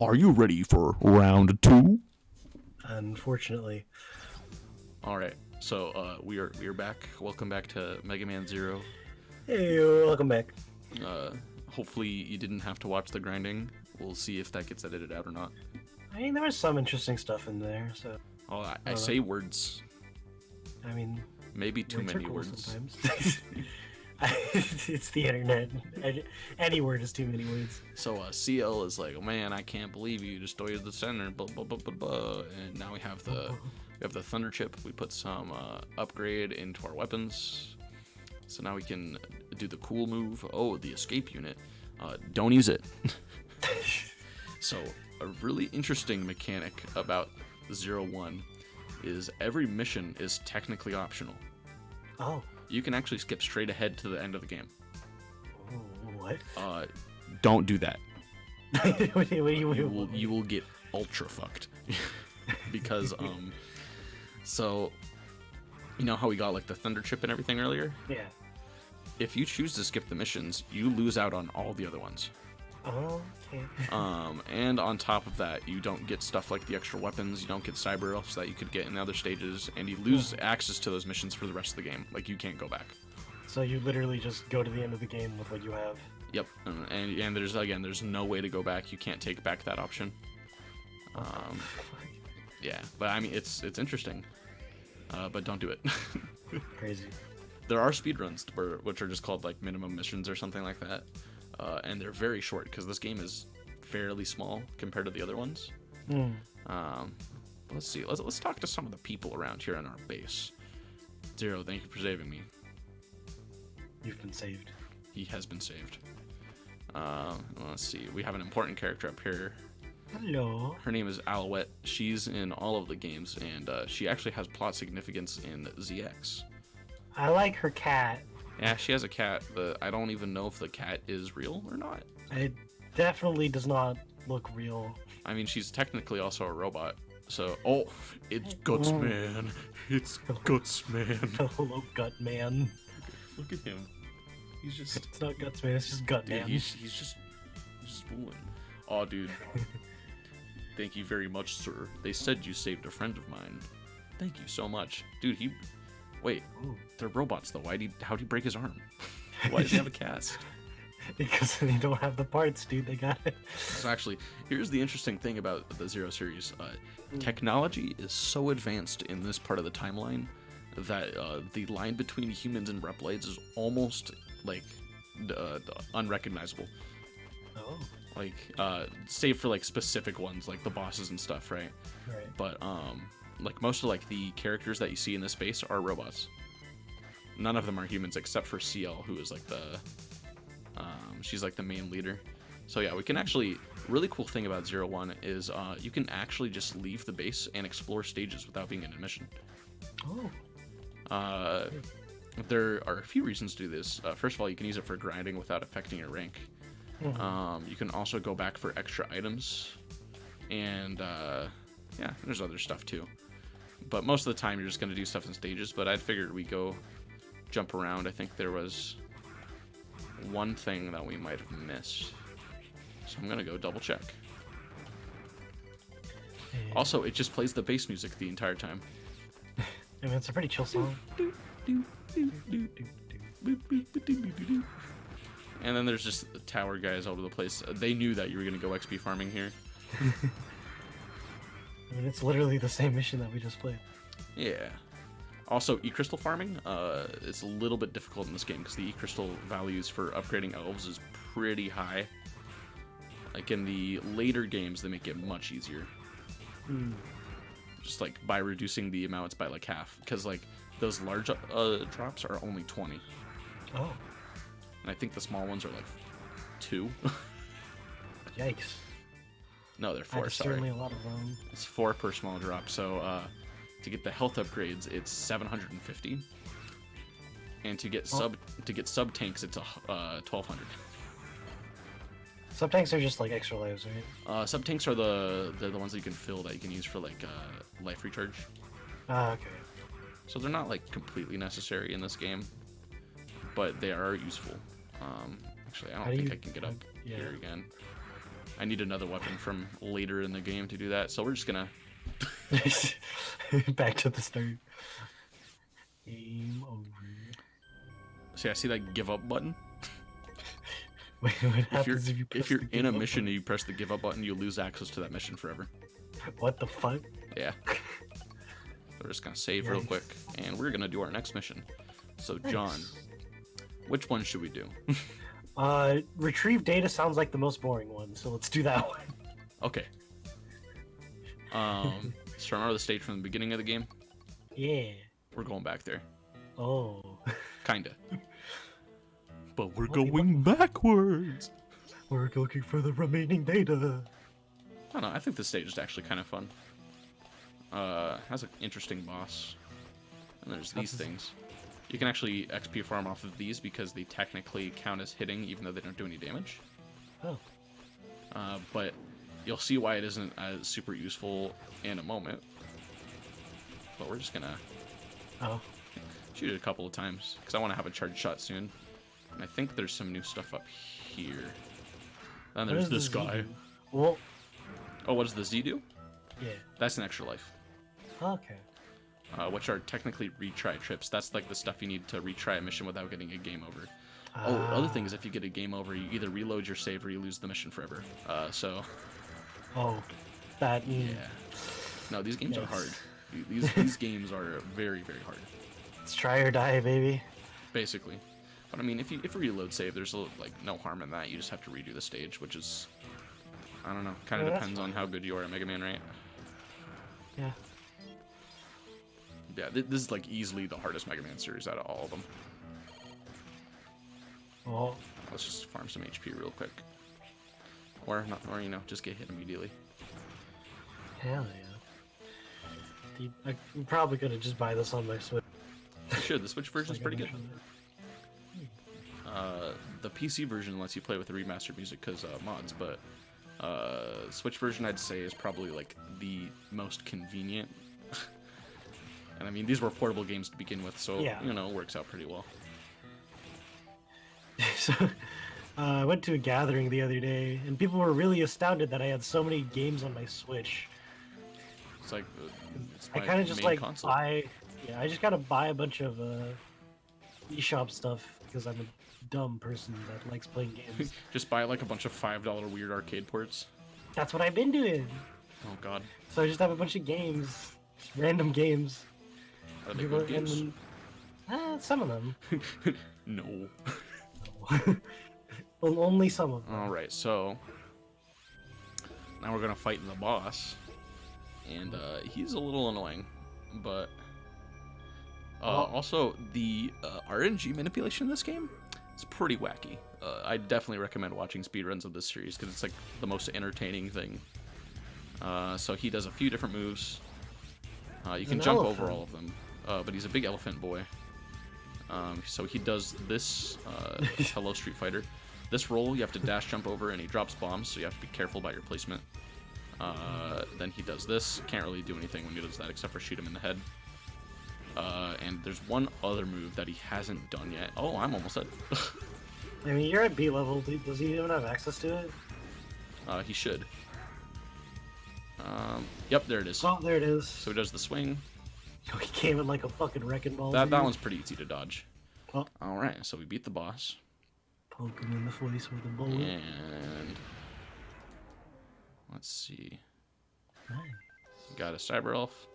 Are you ready for round two? Unfortunately. All right. So we are back. Welcome back to Mega Man Zero. Hey, welcome back. Hopefully you didn't have to watch the grinding. We'll see if that gets edited out or not. I mean, there was some interesting stuff in there, so... Oh, I say words. I mean... Maybe too words many are cool words. Sometimes. It's the internet. Any word is too many words. So CL is like, oh, man, I can't believe you destroyed the center. Blah, blah, blah, blah, blah. And now we have the thunder chip. We put some upgrade into our weapons. So now we can do the cool move. Oh, the escape unit. Don't use it. So a really interesting mechanic about 01 is every mission is technically optional. Oh. You can actually skip straight ahead to the end of the game. What? Don't do that. You You will get ultra fucked. Because so you know how we got like the thunder chip and everything earlier? Yeah. If you choose to skip the missions, you lose out on all the other ones. Oh, okay. And on top of that, you don't get stuff like the extra weapons, you don't get cyber elves that you could get in other stages, and you lose access to those missions for the rest of the game. Like, you can't go back. So you literally just go to the end of the game with what you have. Yep, and there's no way to go back. You can't take back that option. Yeah, but I mean, it's interesting, but don't do it. Crazy. There are speedruns which are just called like minimum missions or something like that, and they're very short because this game is fairly small compared to the other ones. Let's see. Let's talk to some of the people around here on our base. Zero, thank you for saving me. You've been saved. He has been saved. Let's see. We have an important character up here. Hello. Her name is Alouette. She's in all of the games, and she actually has plot significance in ZX. I like her cat. Yeah, she has a cat, but I don't even know if the cat is real or not. It definitely does not look real. I mean, she's technically also a robot. So, oh, it's Guts Man. It's Guts Man. Hello, Gut Man. Look at him. He's just... It's not Guts Man, it's just Gut Dude, Man. he's just fooling. Oh, dude. Thank you very much, sir. They said you saved a friend of mine. Thank you so much. Dude, Wait, they're robots though. How'd he break his arm? Why does he have a cast? Because they don't have the parts, dude. They got it. So actually, here's the interesting thing about the Zero series. Technology is so advanced in this part of the timeline that the line between humans and Replites is almost like unrecognizable. Oh. Like, save for like specific ones, like the bosses and stuff, right? Right. But like most of like the characters that you see in this space are robots. None of them are humans except for CL, who is like she's like the main leader. So yeah, we can actually, really cool thing about 01 is you can actually just leave the base and explore stages without being in a mission. Oh. There are a few reasons to do this. First of all, you can use it for grinding without affecting your rank. You can also go back for extra items, and yeah, there's other stuff too. But most of the time, you're just going to do stuff in stages, but I figured we go jump around. I think there was one thing that we might have missed, so I'm going to go double check. Also, it just plays the bass music the entire time. I mean, it's a pretty chill song. And then there's just tower guys all over the place. They knew that you were going to go XP farming here. I mean, it's literally the same mission that we just played. Yeah. Also, E-Crystal farming, it's a little bit difficult in this game because the E-Crystal values for upgrading elves is pretty high. Like in the later games, they make it much easier. Just like by reducing the amounts by like half. Because like those large drops are only 20. Oh. And I think the small ones are like 2. Yikes. No, they're 4, That's sorry. certainly a lot of them. It's 4 per small drop. So to get the health upgrades, it's 750. And to get sub tanks, it's 1200. Sub tanks are just like extra lives, right? Sub tanks are they're the ones that you can fill that you can use for like life recharge. Ah, okay. So they're not like completely necessary in this game, but they are useful. Actually, I don't think I can get up here again. I need another weapon from later in the game to do that. So we're just gonna. Back to the start. Game over. See, I see that give up button. Wait, what happens if you press if you're the in a give up mission and button? you press the give up button, you lose access to that mission forever. What the fuck? Yeah. We're just gonna save real Yikes. quick, and we're gonna do our next mission. So John, which one should we do? Retrieve data sounds like the most boring one, so let's do that one. Okay. So remember the stage from the beginning of the game? Yeah. We're going back there. Oh. Kinda. But we're Holy going backwards. We're looking for the remaining data. I don't know, I think this stage is actually kind of fun. Has an interesting boss. And there's these things. You can actually XP farm off of these because they technically count as hitting even though they don't do any damage. Oh. But you'll see why it isn't as super useful in a moment. But we're just gonna shoot it a couple of times because I want to have a charge shot soon. And I think there's some new stuff up here. And there's this guy. Well, Oh, what does the Z do? yeah. That's an extra life. Okay. Which are technically retry trips. That's like the stuff you need to retry a mission without getting a game over. Oh, the other thing is if you get a game over, you either reload your save or you lose the mission forever. So. Oh, that. Yeah. No, these games are hard. These games are very, very hard. Let's try or die, baby. Basically. But I mean, if you reload save, there's like no harm in that. You just have to redo the stage, which is, I don't know, kind of Yeah, depends on how good you are at Mega Man, right? Yeah. Yeah, this is like easily the hardest Mega Man series out of all of them. Well, Let's just farm some HP real quick. Or not, or you know, just get hit immediately. hell yeah. I'm probably gonna just buy this on my Switch. You should. The Switch version is Like I pretty good. mentioned. The PC version lets you play with the remastered music because mods, but Switch version I'd say is probably like the most convenient. And I mean, these were portable games to begin with, so Yeah. you know, it works out pretty well. So, I went to a gathering the other day, and people were really astounded that I had so many games on my Switch. It's like it's I my kind of just main like console. I just gotta buy a bunch of eShop stuff because I'm a dumb person that likes playing games. Just buy like a bunch of $5 weird arcade ports. That's what I've been doing. Oh God, So I just have a bunch of games, just random games. are they good And games? then, some of them. No. Well, only some of them. All right, so now we're gonna fight the boss, and he's a little annoying, but also the RNG manipulation in this game is pretty wacky. I definitely recommend watching speedruns of this series because it's like the most entertaining thing. So he does a few different moves. You can an jump elephant. over all of them, but he's a big elephant boy. So he does this, hello Street Fighter. This roll you have to dash jump over and he drops bombs, so you have to be careful about your placement. Then he does this, can't really do anything when he does that except for shoot him in the head. And there's one other move that he hasn't done yet. Oh, I'm almost at I mean, you're at B level. Does he even have access to it? he should. Yep, there it is. Oh, there it is. So he does the swing. He came in like a fucking wrecking ball. That dude. one's pretty easy to dodge. Oh. Alright, so we beat the boss. Poke him in the face with a bullet. And let's see. Nice. Got a cyber elf.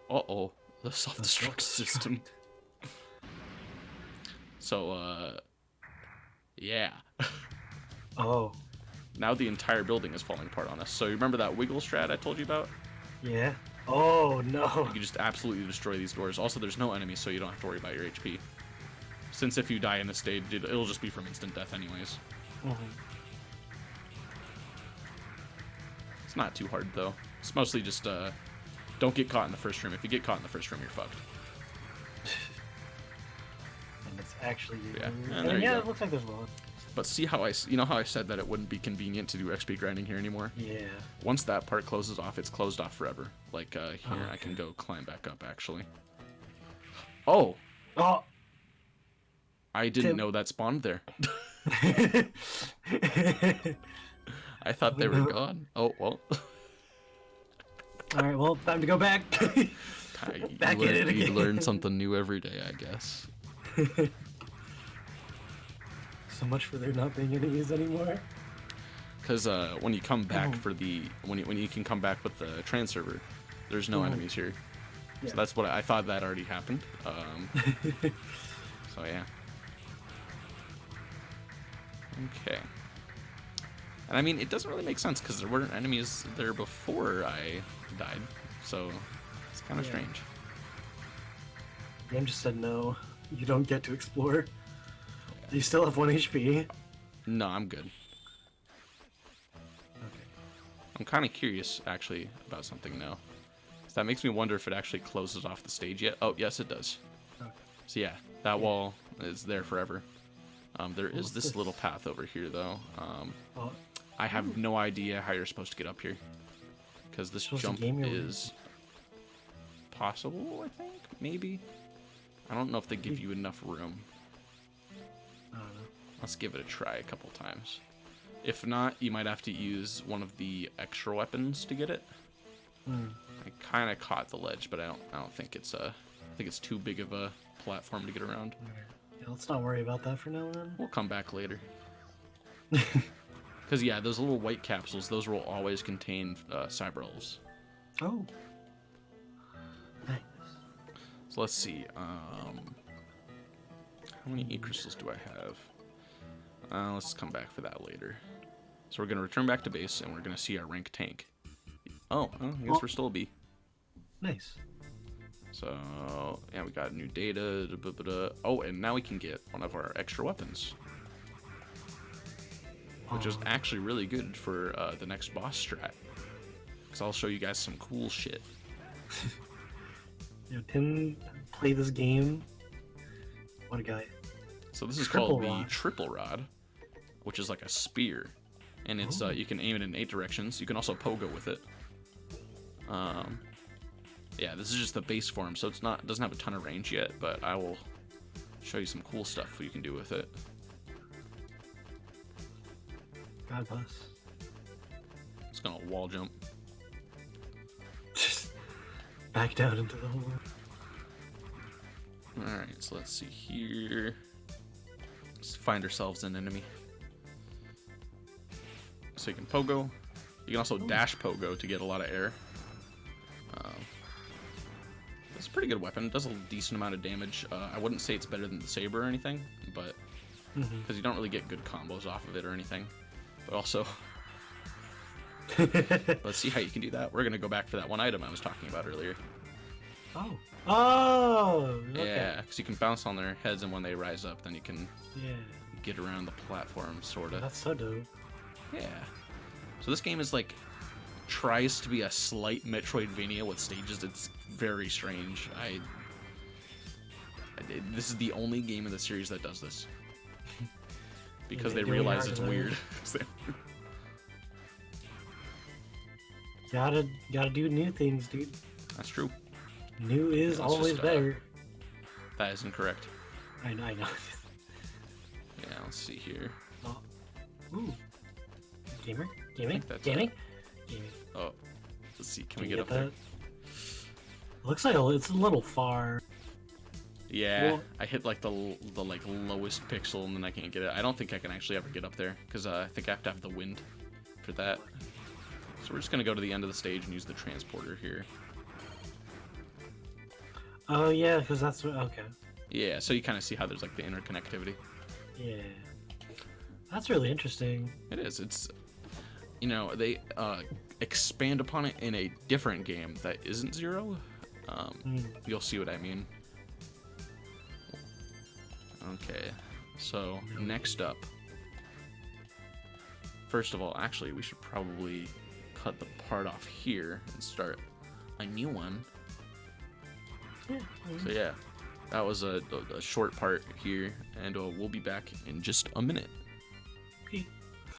Uh-oh, the self-destruct system. So, yeah. Oh, Now the entire building is falling apart on us. So you remember that wiggle strat I told you about? yeah. Oh, no. You can just absolutely destroy these doors. Also, there's no enemies, so you don't have to worry about your HP. Since if you die in this stage, it'll just be from instant death anyways. Mhm. It's not too hard, though. It's mostly just, don't get caught in the first room. If you get caught in the first room, you're fucked. And it's actually... Yeah, I there mean, you yeah, go. it looks like there's one. But see how you know how I said that it wouldn't be convenient to do XP grinding here anymore? Yeah. Once that part closes off, it's closed off forever. Like, here, Oh, I can go climb back up, actually. Oh! Oh! I didn't Tim. know that spawned there. I I thought they were gone. Oh, well. All right, well, time to go back. Back in it You again. learn something new every day, I guess. So much for there not being enemies anymore. Because when you come back for the when you can come back with the trans server, there's no enemies here. Yeah. So that's what I thought that already happened. So yeah. Okay. And I mean, it doesn't really make sense because there weren't enemies there before I died, so it's kind of strange. The game just said no. You don't get to explore. You still have 1 HP. No, I'm good. Okay. I'm kind of curious, actually, about something now. So that makes me wonder if it actually closes off the stage yet. Oh, yes, it does. Okay. So yeah, that wall is there forever. There is What's this this? little path over here, though. Oh, I have no idea how you're supposed to get up here. Because this Supposed to jump game your way. is possible, I think? Maybe? I don't know if they give you enough room. I don't know. Let's give it a try a couple times. If not, you might have to use one of the extra weapons to get it. I kind of caught the ledge, but I don't think it's I think it's too big of a platform to get around. Yeah, let's not worry about that for now, then. We'll come back later. Because yeah, those little white capsules, those will always contain cyber elves. Oh. Nice. So let's see. How many E crystals do I have? Let's come back for that later. So we're gonna return back to base, and we're gonna see our rank tank. Oh, I guess we're still a B. Nice. So yeah, we got new data. Oh, and now we can get one of our extra weapons, which is actually really good for the next boss strat. Because I'll show you guys some cool shit. Tim played this game. What a guy. So this is Triple called rod. the triple rod, which is like a spear, and it's you can aim it in 8 directions. You can also pogo with it. Yeah, this is just the base form, so it doesn't have a ton of range yet, but I will show you some cool stuff you can do with it. God bless. It's gonna wall jump. Just back down into the hole. Alright, so let's see here. Let's find ourselves an enemy. So you can pogo. You can also dash pogo to get a lot of air. It's a pretty good weapon. It does a decent amount of damage. I wouldn't say it's better than the saber or anything, but because you don't really get good combos off of it or anything. But also, let's see how you can do that. We're gonna go back for that one item I was talking about earlier. Oh. Oh. Okay. Yeah, because you can bounce on their heads, and when they rise up, then you can Yeah. get around the platform, sorta. That's so dope. Yeah. So this game is like tries to be a slight Metroidvania with stages. It's very strange. This is the only game in the series that does this because they Doing realize hard it's to weird. Gotta do new things, dude. That's true. New is let's always just, better. That is incorrect. I know. Yeah, let's see here. Oh. Ooh. Gaming? that's Gaming? it. Gaming. Oh, let's see. Can Can we you get up that? there? Looks like it's a little far. Yeah, Well- I hit like the like lowest pixel and then I can't get it. I don't think I can actually ever get up there because I think I have to have the wind for that. So we're just gonna go to the end of the stage and use the transporter here. Oh yeah, because that's what. Okay. Yeah, so you kind of see how there's like the interconnectivity. Yeah. That's really interesting. It is. It's, you know, they expand upon it in a different game that isn't Zero. You'll see what I mean. Okay, so next up. First of all, actually, we should probably cut the part off here and start a new one. Yeah. So yeah, that was a short part here, and we'll be back in just a minute. Okay.